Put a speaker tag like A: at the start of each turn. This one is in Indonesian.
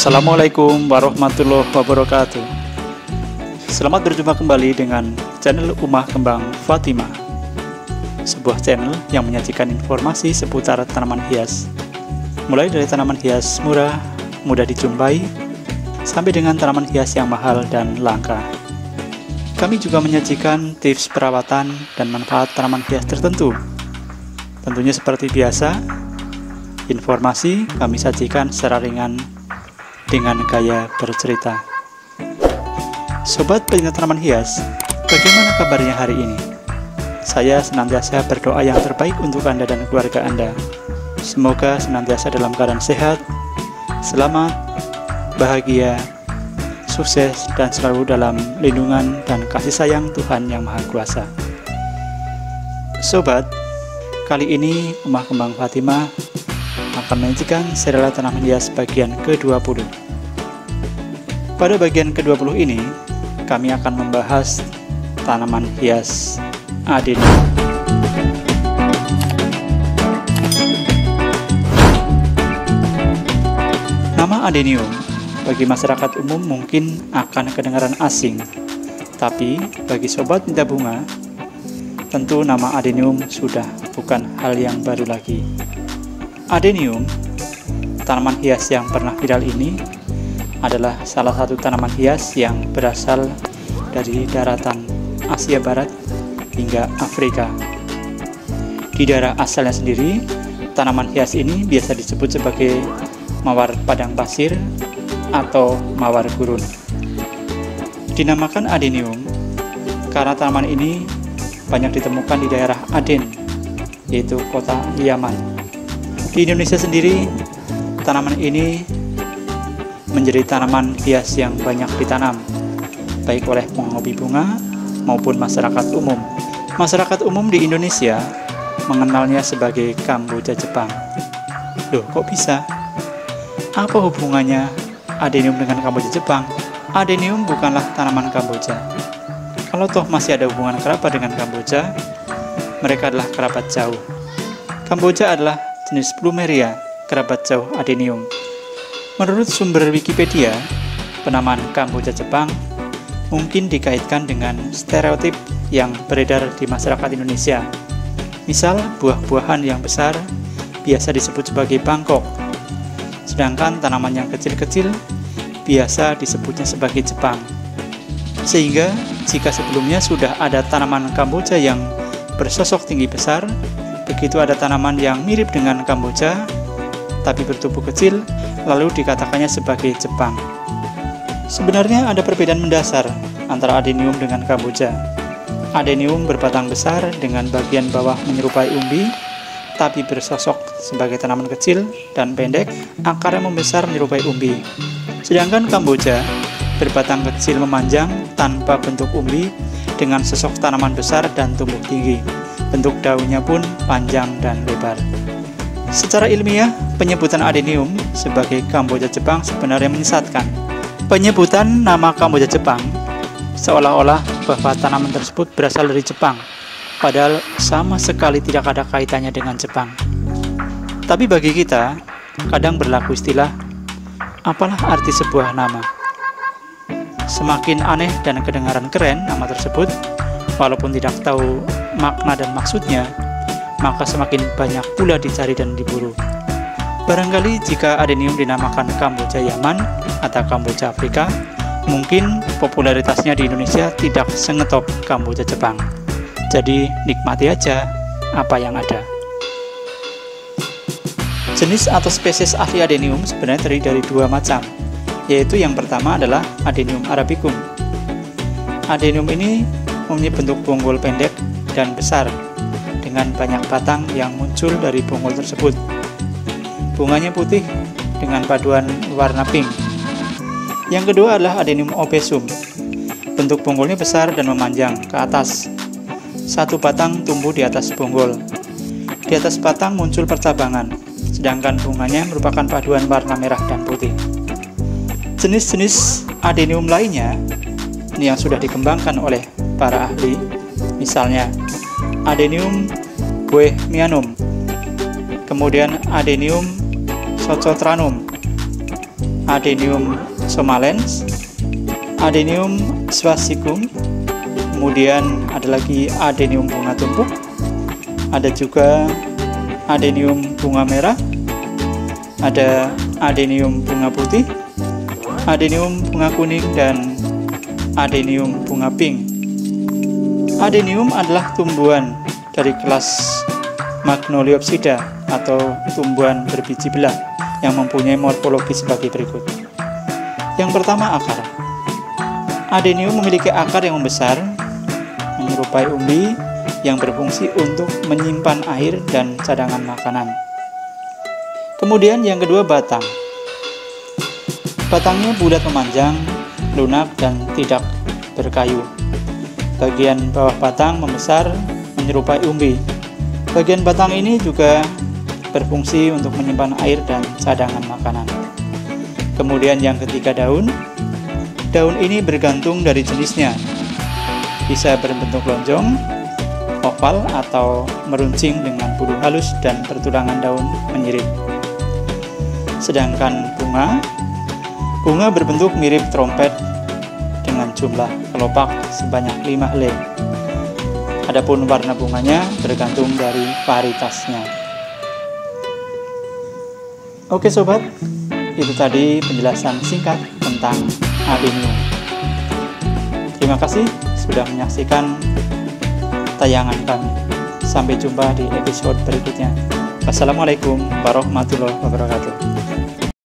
A: Assalamualaikum warahmatullahi wabarakatuh. Selamat berjumpa kembali dengan channel Umah Kembang Fatimah, sebuah channel yang menyajikan informasi seputar tanaman hias, mulai dari tanaman hias murah, mudah dijumpai, sampai dengan tanaman hias yang mahal dan langka. Kami juga menyajikan tips perawatan dan manfaat tanaman hias tertentu. Tentunya seperti biasa, informasi kami sajikan secara ringan dengan gaya bercerita. Sobat pecinta tanaman hias, bagaimana kabarnya hari ini? Saya senantiasa berdoa yang terbaik untuk Anda dan keluarga Anda. Semoga senantiasa dalam keadaan sehat, selamat, bahagia, sukses, dan selalu dalam lindungan dan kasih sayang Tuhan Yang Maha Kuasa. Sobat, kali ini Umah Kembang Fatimah akan menyajikan serial tanaman hias bagian ke-20. Pada bagian ke-20 ini, kami akan membahas tanaman hias adenium. Nama adenium bagi masyarakat umum mungkin akan kedengaran asing, tapi bagi sobat pencinta bunga, tentu nama adenium sudah bukan hal yang baru lagi. Adenium, tanaman hias yang pernah viral ini, adalah salah satu tanaman hias yang berasal dari daratan Asia Barat hingga Afrika. Di daerah asalnya sendiri, tanaman hias ini biasa disebut sebagai mawar padang pasir atau mawar gurun. Dinamakan adenium karena tanaman ini banyak ditemukan di daerah Aden, yaitu kota Yaman. Di Indonesia sendiri, tanaman ini menjadi tanaman hias yang banyak ditanam, baik oleh penghobi bunga maupun masyarakat umum. Masyarakat umum di Indonesia mengenalnya sebagai Kamboja Jepang. Loh, kok bisa? Apa hubungannya adenium dengan Kamboja Jepang? Adenium bukanlah tanaman Kamboja. Kalau toh masih ada hubungan kerabat dengan Kamboja, mereka adalah kerabat jauh. Kamboja adalah jenis Plumeria, kerabat jauh adenium. Menurut sumber Wikipedia, penamaan Kamboja Jepang mungkin dikaitkan dengan stereotip yang beredar di masyarakat Indonesia. Misal, buah-buahan yang besar biasa disebut sebagai Bangkok, sedangkan tanaman yang kecil-kecil biasa disebutnya sebagai Jepang. Sehingga, jika sebelumnya sudah ada tanaman Kamboja yang bersosok tinggi besar, begitu ada tanaman yang mirip dengan Kamboja, tapi bertubuh kecil, lalu dikatakannya sebagai Jepang. Sebenarnya ada perbedaan mendasar antara adenium dengan Kamboja. Adenium berbatang besar dengan bagian bawah menyerupai umbi, tapi bersosok sebagai tanaman kecil dan pendek, akarnya membesar menyerupai umbi. Sedangkan Kamboja berbatang kecil memanjang tanpa bentuk umbi dengan sosok tanaman besar dan tumbuh tinggi. Bentuk daunnya pun panjang dan lebar. Secara ilmiah, penyebutan adenium sebagai Kamboja Jepang sebenarnya menyesatkan. Penyebutan nama Kamboja Jepang seolah-olah bahwa tanaman tersebut berasal dari Jepang, padahal sama sekali tidak ada kaitannya dengan Jepang. Tapi bagi kita, kadang berlaku istilah, apalah arti sebuah nama? Semakin aneh dan kedengaran keren nama tersebut, walaupun tidak tahu makna dan maksudnya, maka semakin banyak pula dicari dan diburu. Barangkali jika adenium dinamakan Kamboja Yaman atau Kamboja Afrika, mungkin popularitasnya di Indonesia tidak sengetop Kamboja Jepang. Jadi nikmati aja apa yang ada. Jenis atau spesies asli adenium sebenarnya terdiri dari dua macam, yaitu yang pertama adalah Adenium arabicum. Adenium ini mempunyai bentuk bonggol pendek dan besar, dengan banyak batang yang muncul dari bonggol tersebut. Bunganya putih dengan paduan warna pink. Yang kedua adalah Adenium obesum. Bentuk bonggolnya besar dan memanjang ke atas. Satu batang tumbuh di atas bonggol. Di atas batang muncul percabangan, sedangkan bunganya merupakan paduan warna merah dan putih. Jenis-jenis adenium lainnya yang sudah dikembangkan oleh para ahli, misalnya Adenium boehmianum, kemudian Adenium socootranum, Adenium somalens, Adenium swassicum, kemudian ada lagi Adenium bunga tumpuk, ada juga Adenium bunga merah, ada Adenium bunga putih, Adenium bunga kuning, dan Adenium bunga pink. Adenium adalah tumbuhan dari kelas Magnoliopsida atau tumbuhan berbiji belah yang mempunyai morfologi sebagai berikut. Yang pertama, akar. Adenium memiliki akar yang membesar, menyerupai umbi yang berfungsi untuk menyimpan air dan cadangan makanan. Kemudian yang kedua, batang. Batangnya bulat memanjang, lunak, dan tidak berkayu. Bagian bawah batang membesar menyerupai umbi. Bagian batang ini juga berfungsi untuk menyimpan air dan cadangan makanan. Kemudian yang ketiga, daun. Daun ini bergantung dari jenisnya. Bisa berbentuk lonjong, oval, atau meruncing dengan bulu halus dan pertulangan daun menyirip. Sedangkan bunga berbentuk mirip trompet dengan jumlah kelopak sebanyak 5 helai. Adapun warna bunganya bergantung dari varietasnya. Oke sobat, itu tadi penjelasan singkat tentang adenium. Terima kasih sudah menyaksikan tayangan kami. Sampai jumpa di episode berikutnya. Wassalamualaikum warahmatullahi wabarakatuh.